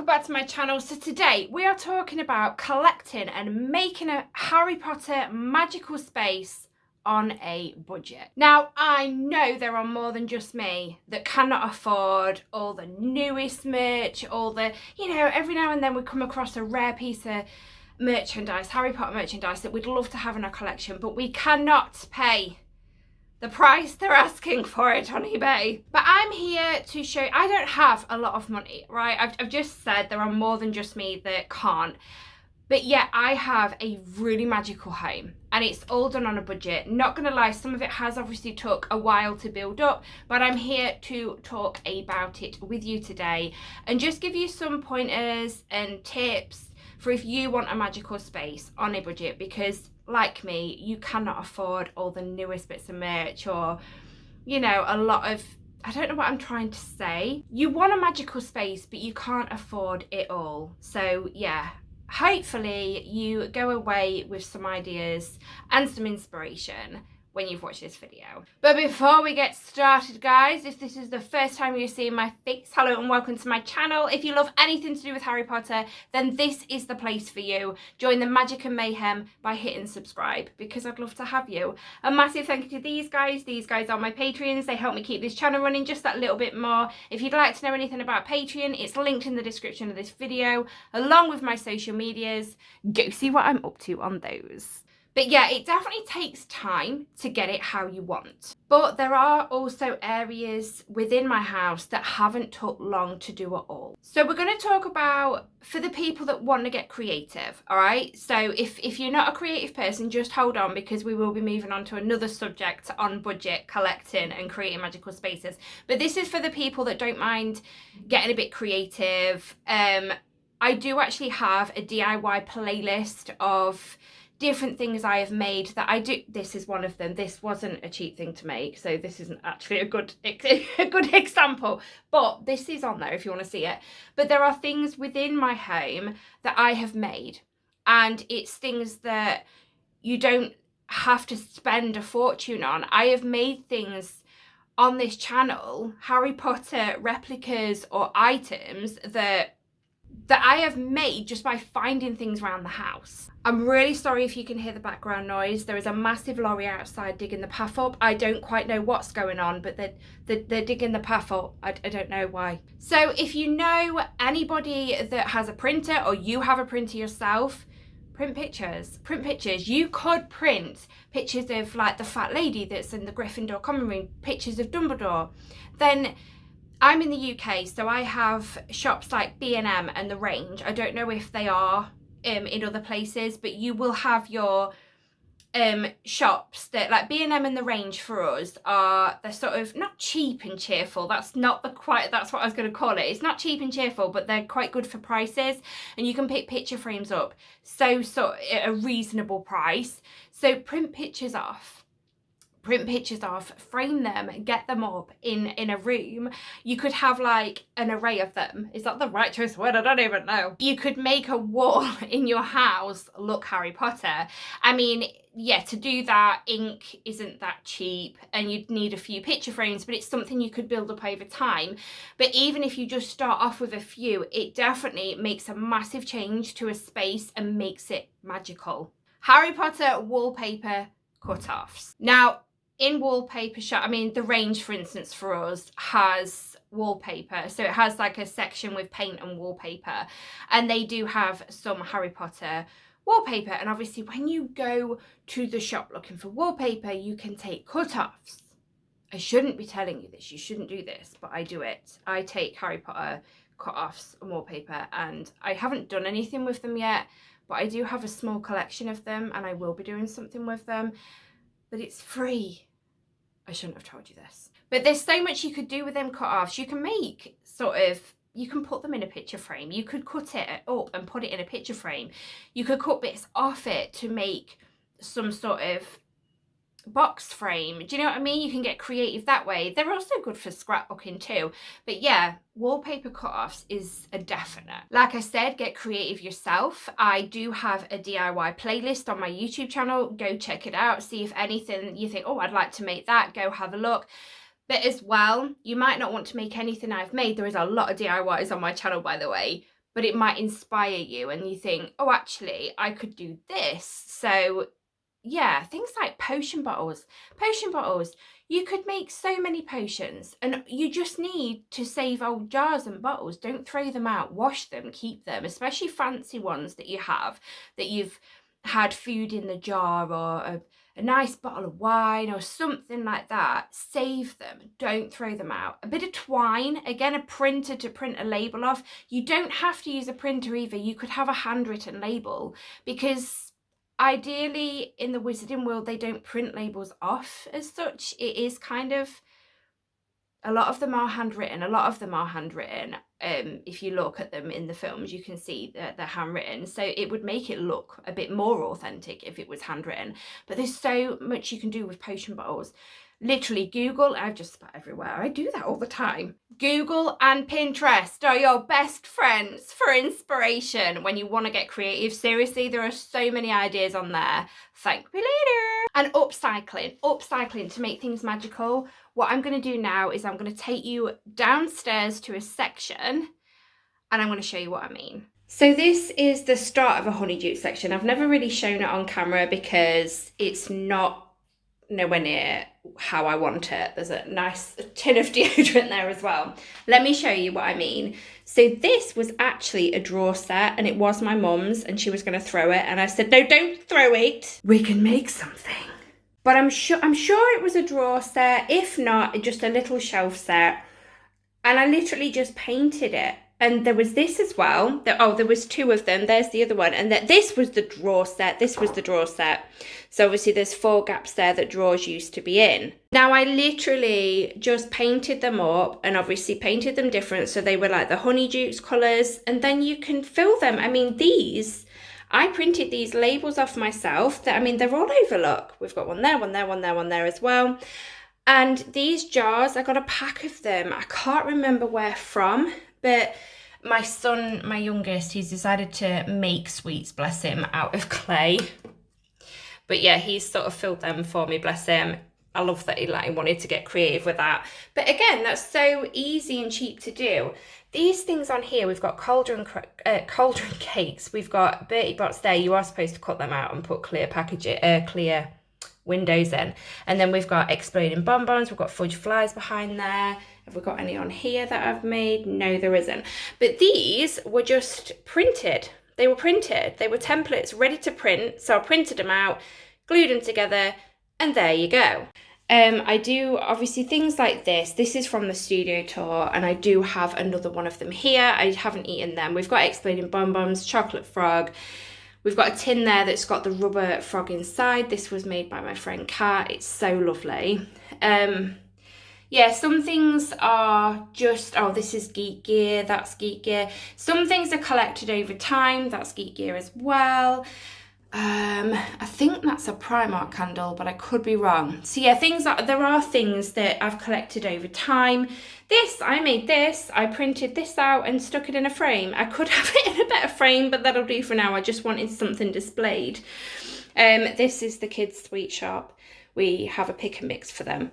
back to my channel. So today we are talking about collecting and making a Harry Potter magical space on a budget. Now, I know there are more than just me that cannot afford all the newest merch, all the, every now and then we come across a rare piece of merchandise, Harry Potter merchandise that we'd love to have in our collection, but we cannot pay the price they're asking for it on eBay. But I'm here to show you, I don't have a lot of money, right? I've just said there are more than just me that can't. But yet I have a really magical home and it's all done on a budget. Not gonna lie, some of it has obviously took a while to build up, but I'm here to talk about it with you today and just give you some pointers and tips for if you want a magical space on a budget, because like me, you cannot afford all the newest bits of merch or, a lot of, I don't know what I'm trying to say. You want a magical space, but you can't afford it all. So yeah, hopefully you go away with some ideas and some inspiration when you've watched this video. But before we get started, guys, if this is the first time you're seeing my face, hello and welcome to my channel. If you love anything to do with Harry Potter, then this is the place for you. Join the magic and mayhem by hitting subscribe, because I'd love to have you. A massive thank you to these guys. These guys are my Patreons. They help me keep this channel running just that little bit more. If you'd like to know anything about Patreon, it's linked in the description of this video, along with my social medias. Go see what I'm up to on those. But yeah, it definitely takes time to get it how you want. But there are also areas within my house that haven't took long to do at all. So we're going to talk about, for the people that want to get creative, all right? So if you're not a creative person, just hold on, because we will be moving on to another subject on budget, collecting and creating magical spaces. But this is for the people that don't mind getting a bit creative. I do actually have a DIY playlist of different things I have made that I do. This is one of them. This wasn't a cheap thing to make, so this isn't actually a good example, but this is on there if you want to see it. But there are things within my home that I have made, and it's things that you don't have to spend a fortune on. I have made things on this channel, Harry Potter replicas or items that I have made just by finding things around the house. I'm really sorry if you can hear the background noise. There is a massive lorry outside digging the path up. I don't quite know what's going on, but they're digging the path up. I don't know why. So if you know anybody that has a printer, or you have a printer yourself, print pictures. Print pictures. You could print pictures of like the fat lady that's in the Gryffindor common room, pictures of Dumbledore. Then I'm in the UK, so I have shops like B&M and The Range. I don't know if they are in other places, but you will have your shops that, like B&M and The Range for us, they're sort of not cheap and cheerful. That's what I was going to call it. It's not cheap and cheerful, but they're quite good for prices, and you can pick picture frames up so at a reasonable price. So print pictures off, frame them, get them up in a room. You could have like an array of them. Is that the right choice of word? I don't even know. You could make a wall in your house look Harry Potter. I mean, yeah, to do that, ink isn't that cheap and you'd need a few picture frames, but it's something you could build up over time. But even if you just start off with a few, it definitely makes a massive change to a space and makes it magical. Harry Potter wallpaper cut-offs. Now, in wallpaper shop, I mean, The Range, for instance, for us has wallpaper. So it has like a section with paint and wallpaper. And they do have some Harry Potter wallpaper. And obviously when you go to the shop looking for wallpaper, you can take cut-offs. I shouldn't be telling you this. You shouldn't do this, but I do it. I take Harry Potter cut-offs and wallpaper, and I haven't done anything with them yet, but I do have a small collection of them and I will be doing something with them. But it's free. I shouldn't have told you this. But there's so much you could do with them cut-offs. You can make you can put them in a picture frame. You could cut it up and put it in a picture frame. You could cut bits off it to make some sort of box frame. Do you know what I mean? You can get creative that way. They're also good for scrapbooking too. But yeah, wallpaper cut-offs is a definite. Like I said, get creative yourself. I do have a DIY playlist on my YouTube channel. Go check it out. See if anything you think, oh, I'd like to make that. Go have a look. But as well, you might not want to make anything I've made. There is a lot of DIYs on my channel, by the way. but it might inspire you and you think, oh, actually, I could do this. So yeah, things like potion bottles. You could make so many potions, and you just need to save old jars and bottles. Don't throw them out. Wash them, keep them, especially fancy ones that you have, that you've had food in the jar, or a nice bottle of wine or something like that. Save them. Don't throw them out. A bit of twine, again, a printer to print a label off. You don't have to use a printer either. You could have a handwritten label, because ideally in the wizarding world they don't print labels off as such. It is kind of, a lot of them are handwritten. If you look at them in the films, you can see that they're handwritten, so it would make it look a bit more authentic if it was handwritten. But there's so much you can do with potion bottles. Literally Google, I've just spat everywhere, I do that all the time. Google and Pinterest are your best friends for inspiration when you want to get creative. Seriously, there are so many ideas on there. Thank me later. And upcycling to make things magical. What I'm going to do now is I'm going to take you downstairs to a section and I'm going to show you what I mean. So this is the start of a honeydew section. I've never really shown it on camera because it's nowhere near how I want it. There's a nice tin of deodorant there as well. Let me show you what I mean. So this was actually a drawer set, and it was my mum's, and she was going to throw it, and I said, no, don't throw it, we can make something. But I'm sure it was a drawer set. If not, just a little shelf set, and I literally just painted it. And there was this as well. There was two of them. There's the other one. And this was the drawer set. So obviously there's 4 gaps there that drawers used to be in. Now I literally just painted them up, and obviously painted them different. So they were like the Honeydukes colours. And then you can fill them. I mean, I printed these labels off myself. They're all over, look. We've got one there, one there, one there, one there as well. And these jars, I got a pack of them. I can't remember where from. But my son, my youngest, he's decided to make sweets, bless him, out of clay. But yeah, he's sort of filled them for me, bless him. I love that he wanted to get creative with that. But again, that's so easy and cheap to do. These things on here, we've got cauldron cakes. We've got Bertie Bott's there. You are supposed to cut them out and put clear windows in. And then we've got exploding bonbons. We've got fudge flies behind there. Have we got any on here that I've made? No, there isn't. But these were just printed. They were templates ready to print. So I printed them out, glued them together, and there you go. I do obviously things like this. This is from the studio tour, and I do have another one of them here. I haven't eaten them. We've got exploding bonbons, chocolate frog. We've got a tin there that's got the rubber frog inside. This was made by my friend Kat. It's so lovely. Yeah, some things are just, this is Geek Gear, that's Geek Gear. Some things are collected over time, that's Geek Gear as well. I think that's a Primark candle, but I could be wrong. So yeah, there are things that I've collected over time. I made this, I printed this out and stuck it in a frame. I could have it in a better frame, but that'll do for now. I just wanted something displayed. This is the kids' sweet shop. We have a pick and mix for them.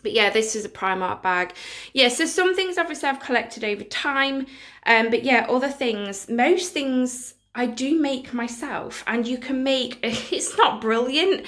But yeah, this is a Primark bag. Yeah, so some things obviously I've collected over time. But yeah, other things, most things I do make myself, and you can make, it's not a brilliant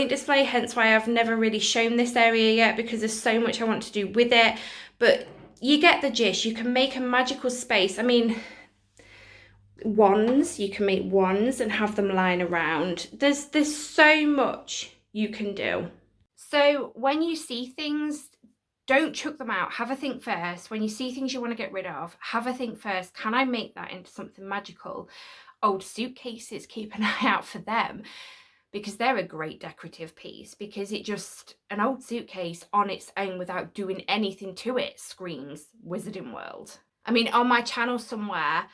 display, hence why I've never really shown this area yet, because there's so much I want to do with it. But you get the gist. You can make a magical space. I mean, wands, you can make wands and have them lying around. There's so much you can do. So when you see things, don't chuck them out. Have a think first. When you see things you want to get rid of, have a think first. Can I make that into something magical? Old suitcases, keep an eye out for them, because they're a great decorative piece, because an old suitcase on its own without doing anything to it screams Wizarding World. I mean, on my channel somewhere,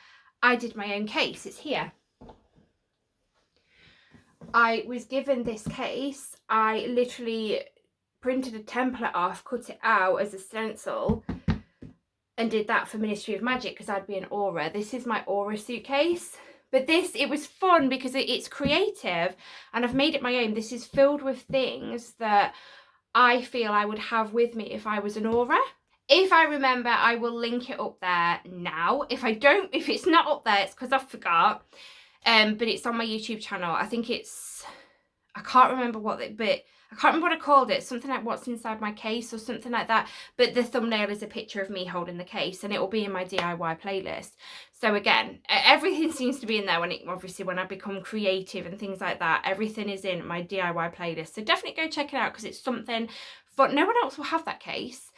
I did my own case. It's here. I was given this case. I literally printed a template off, cut it out as a stencil, and did that for Ministry of Magic because I'd be an aura. This is my aura suitcase. But it was fun because it's creative, and I've made it my own. This is filled with things that I feel I would have with me if I was an aura. If I remember, I will link it up there now. If it's not up there, it's because I forgot. But it's on my YouTube channel. I think I can't remember but I can't remember what I called it. Something like What's Inside My Case or something like that. But the thumbnail is a picture of me holding the case, and it will be in my DIY playlist. So again, everything seems to be in there obviously when I become creative and things like that. Everything is in my DIY playlist. So definitely go check it out because it's something fun. No one else will have that case.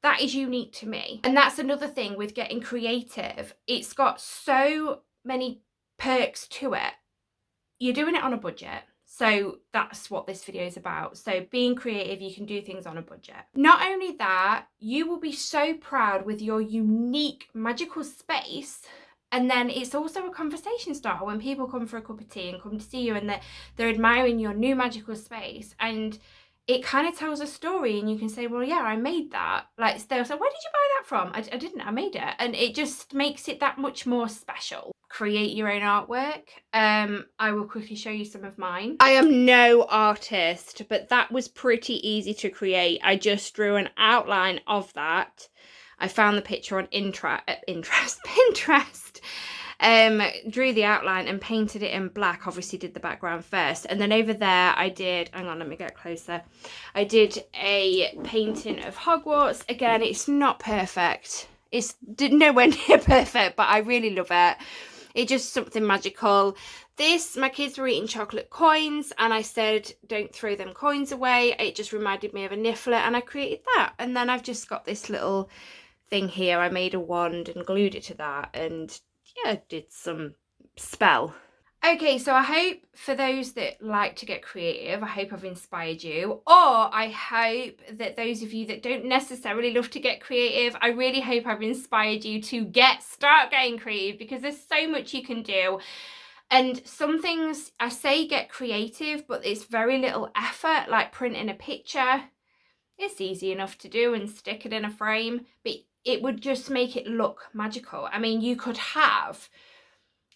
That is unique to me. And that's another thing with getting creative. It's got so many perks to it. You're doing it on a budget. So that's what this video is about. So being creative, you can do things on a budget. Not only that, you will be so proud with your unique magical space. And then it's also a conversation starter when people come for a cup of tea and come to see you, and they're admiring your new magical space. And it kind of tells a story, and you can say, well, yeah, I made that. Like, they'll say, where did you buy that from? I didn't, I made it. And it just makes it that much more special. Create your own artwork. I will quickly show you some of mine. I am no artist, but that was pretty easy to create. I just drew an outline of that. I found the picture on Pinterest. Drew the outline and painted it in black. Obviously did the background first, and then over there I did, hang on, let me get closer, I did a painting of Hogwarts. Again, it's not perfect, it's nowhere near perfect, but I really love it. It's just something magical. This, my kids were eating chocolate coins, and I said, don't throw them coins away. It just reminded me of a niffler, and I created that. And then I've just got this little thing here. I made a wand and glued it to that, and yeah, did some spell. Okay, so I hope for those that like to get creative, I hope I've inspired you. Or I hope that those of you that don't necessarily love to get creative, I really hope I've inspired you to start getting creative, because there's so much you can do. And some things, I say get creative, but it's very little effort, like printing a picture. It's easy enough to do and stick it in a frame, but it would just make it look magical. I mean, you could have,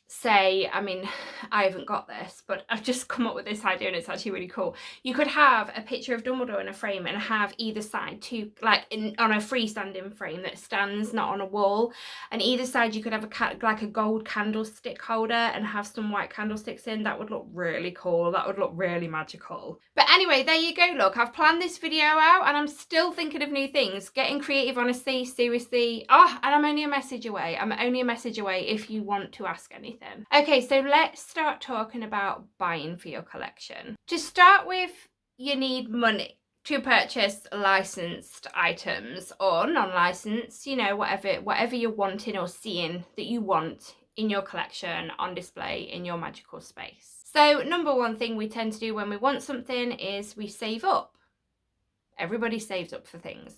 say, I mean, I haven't got this, but I've just come up with this idea and it's actually really cool. You could have a picture of Dumbledore in a frame and have either side on a freestanding frame that stands, not on a wall, and either side you could have like a gold candlestick holder and have some white candlesticks in. That would look really cool. That would look really magical. But anyway, there you go. Look, I've planned this video out and I'm still thinking of new things. Getting creative, honestly, seriously. And I'm only a message away. I'm only a message away if you want to ask anything. Okay, so let's start talking about buying for your collection. To start with, you need money to purchase licensed items or non-licensed, you know, whatever you're wanting or seeing that you want in your collection on display in your magical space. So number one thing we tend to do when we want something is we save up. Everybody saves up for things.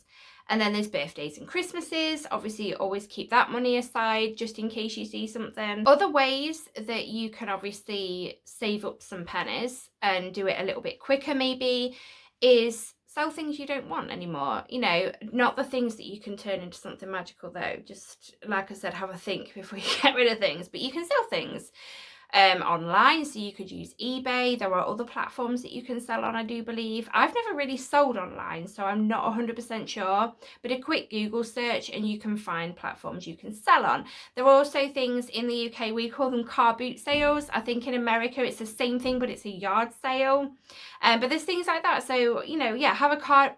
And then there's birthdays and Christmases. Obviously, you always keep that money aside just in case you see something. Other ways that you can obviously save up some pennies and do it a little bit quicker maybe is sell things you don't want anymore. You know, not the things that you can turn into something magical though. Just like I said, have a think before you get rid of things. But you can sell things online, so you could use eBay. There are other platforms that you can sell on, I do believe. I've never really sold online, so I'm not 100% sure, but a quick Google search and you can find platforms you can sell on. There are also things in the UK, we call them car boot sales. I think in America it's the same thing, but it's a yard sale. But there's things like that. So, you know, yeah, have a car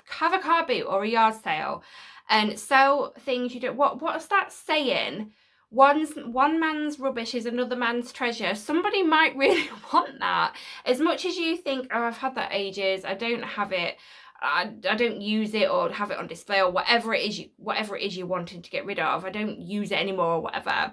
boot or a yard sale and sell things you don't. What's that saying? One man's rubbish is another man's treasure. Somebody might really want that. As much as you think, oh, I've had that ages, I don't have it, I don't use it or have it on display or whatever it is you're wanting to get rid of, I don't use it anymore or whatever.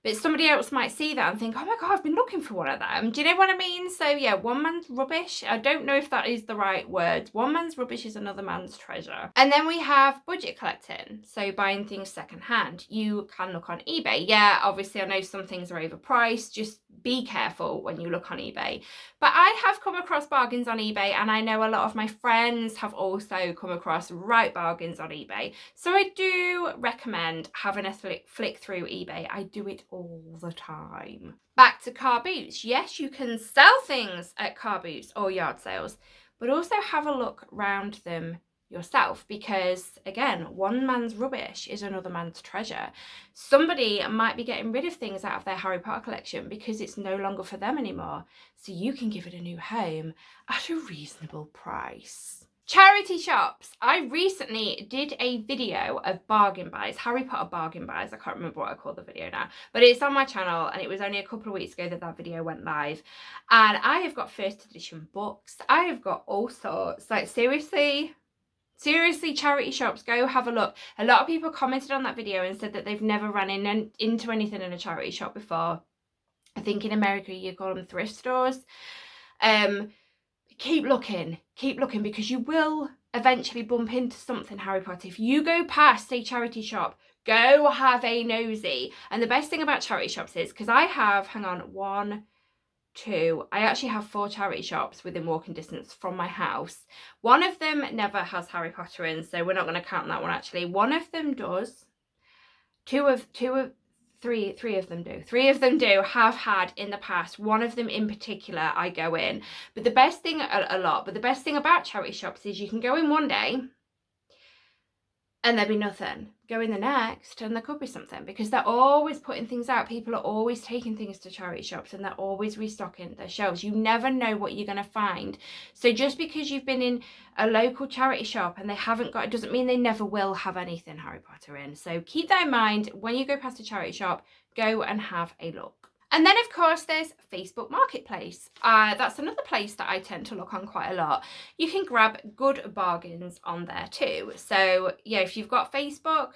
But somebody else might see that and think, oh my God, I've been looking for one of them. Do you know what I mean? So yeah, one man's rubbish. I don't know if that is the right word. One man's rubbish is another man's treasure. And then we have budget collecting. So buying things secondhand. You can look on eBay. Yeah, obviously I know some things are overpriced. Just be careful when you look on eBay. But I have come across bargains on eBay, and I know a lot of my friends have also come across right bargains on eBay. So I do recommend having a flick through eBay. I do it all the time. Back to car boots. Yes, you can sell things at car boots or yard sales, but also have a look around them yourself, because again, one man's rubbish is another man's treasure. Somebody might be getting rid of things out of their Harry Potter collection because it's no longer for them anymore, so you can give it a new home at a reasonable price. Charity shops. I recently did a video of bargain buys, Harry Potter bargain buys. I can't remember what I called the video now, but it's on my channel, and it was only a couple of weeks ago that video went live. And I have got first edition books. I have got all sorts. Like, seriously, charity shops, go have a look. A lot of people commented on that video and said that they've never run into anything in a charity shop before. I think in America you call them thrift stores. Keep looking, because you will eventually bump into something Harry Potter. If you go past a charity shop, go have a nosy. And the best thing about charity shops is, because I have, hang on, 1, 2, I actually have 4 charity shops within walking distance from my house. One of them never has Harry Potter in, so we're not going to count that one actually. One of them does. Three of them do. 3 of them do have had in the past. One of them in particular, I go in. But the best thing, but the best thing about charity shops is you can go in one day and there'll be nothing. Go in the next and there could be something, because they're always putting things out. People are always taking things to charity shops and they're always restocking their shelves. You never know what you're going to find. So just because you've been in a local charity shop and they haven't got, it doesn't mean they never will have anything Harry Potter in. So keep that in mind. When you go past a charity shop, go and have a look. And then, of course, there's Facebook Marketplace. That's another place that I tend to look on quite a lot. You can grab good bargains on there too. So, yeah, if you've got Facebook,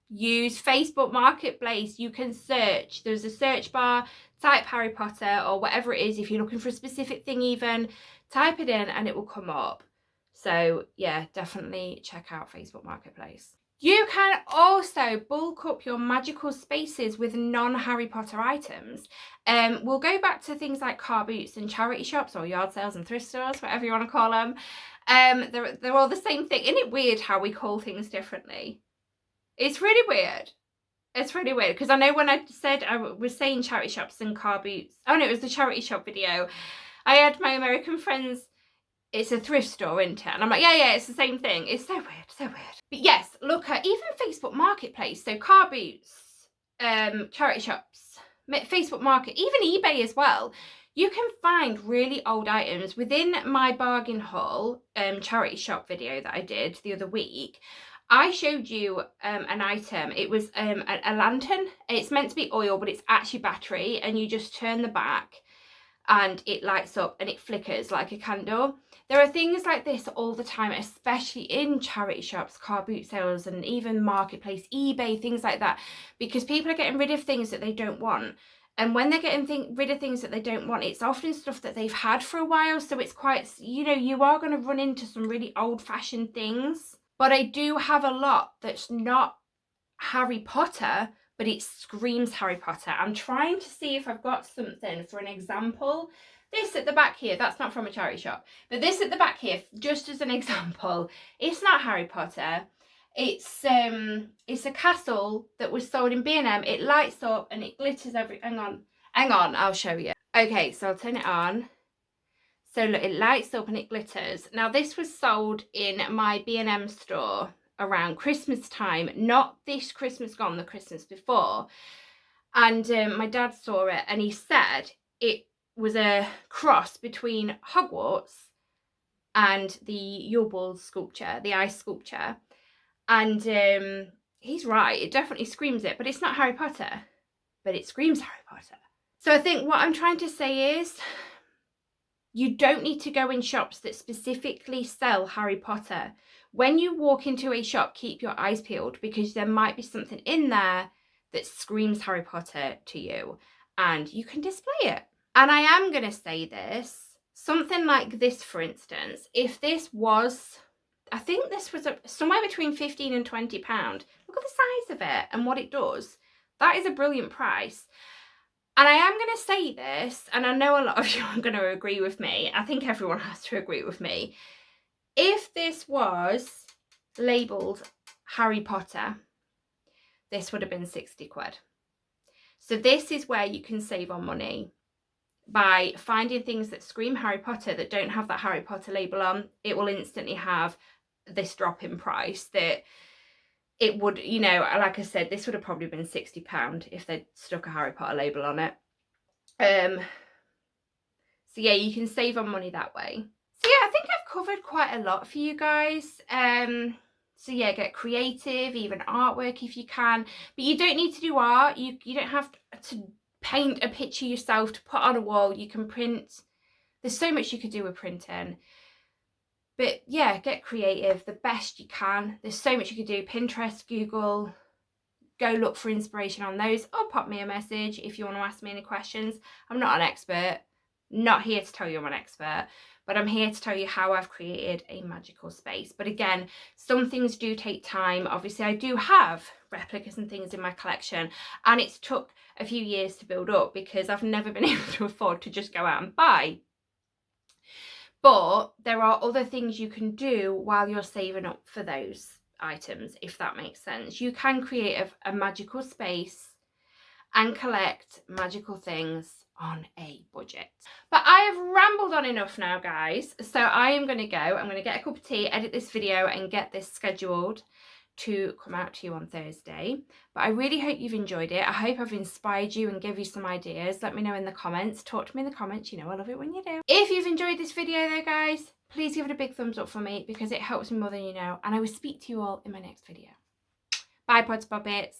use Facebook Marketplace. You can search. There's a search bar, type Harry Potter or whatever it is. If you're looking for a specific thing even, type it in and it will come up. So, yeah, definitely check out Facebook Marketplace. You can also bulk up your magical spaces with non-Harry Potter items. We'll go back to things like car boots and charity shops, or yard sales and thrift stores, whatever you want to call them. They're all the same thing. Isn't it weird how we call things differently? It's really weird. It's really weird, because I know when I was saying charity shops and car boots, oh no, it was the charity shop video, I had my American friends, it's a thrift store, isn't it? And I'm like, yeah, it's the same thing. It's so weird, so weird. But yes, look at even Facebook Marketplace. So car boots, charity shops, Facebook Market, even eBay as well. You can find really old items. Within my bargain haul charity shop video that I did the other week, I showed you an item. It was a lantern. It's meant to be oil, but it's actually battery, and you just turn the back and it lights up and it flickers like a candle. There are things like this all the time, especially in charity shops, car boot sales, and even Marketplace, eBay, things like that, because people are getting rid of things that they don't want. And when they're getting rid of things that they don't want, it's often stuff that they've had for a while. So it's quite, you are going to run into some really old-fashioned things. But I do have a lot that's not Harry Potter, but it screams Harry Potter. I'm trying to see if I've got something for an example. This at the back here, that's not from a charity shop, but this at the back here, just as an example, it's not Harry Potter. It's a castle that was sold in B&M. It lights up and it glitters hang on, I'll show you. Okay, so I'll turn it on. So look, it lights up and it glitters. Now this was sold in my B&M store around Christmas time, not this Christmas gone, the Christmas before. And my dad saw it and he said it was a cross between Hogwarts and the Yulbul sculpture, the ice sculpture. And he's right, it definitely screams it, but it's not Harry Potter, but it screams Harry Potter. So I think what I'm trying to say is, you don't need to go in shops that specifically sell Harry Potter. When you walk into a shop, keep your eyes peeled, because there might be something in there that screams Harry Potter to you and you can display it. And I am going to say this, something like this, for instance, if this was, I think this was somewhere between 15 and 20 pounds. Look at the size of it and what it does. That is a brilliant price. And I am going to say this, and I know a lot of you are going to agree with me. I think everyone has to agree with me. If this was labelled Harry Potter, this would have been 60 quid. So this is where you can save on money, by finding things that scream Harry Potter that don't have that Harry Potter label on. It will instantly have this drop in price that it would, you know, like I said, this would have probably been £60 if they'd stuck a Harry Potter label on it. So yeah, you can save on money that way. So yeah, I think I've covered quite a lot for you guys. So yeah, get creative, even artwork if you can. But you don't need to do art. You don't have to paint a picture yourself to put on a wall. You can print. There's so much you could do with printing. But yeah, get creative the best you can. There's so much you could do. Pinterest, Google. Go look for inspiration on those, or pop me a message if you want to ask me any questions. I'm not an expert. Not here to tell you I'm an expert, but I'm here to tell you how I've created a magical space. But again, some things do take time. Obviously, I do have replicas and things in my collection, and it's took a few years to build up because I've never been able to afford to just go out and buy. But there are other things you can do while you're saving up for those items, if that makes sense. You can create a magical space and collect magical things on a budget. But I have rambled on enough now, guys, so I am going to go. I'm going to get a cup of tea, edit this video and get this scheduled to come out to you on Thursday. But I really hope you've enjoyed it. I hope I've inspired you and give you some ideas. Let me know in the comments. Talk to me in the comments. You know I love it when you do. If you've enjoyed this video though, guys, please give it a big thumbs up for me because it helps me more than you know. And I will speak to you all in my next video. Bye, Pods Poppets.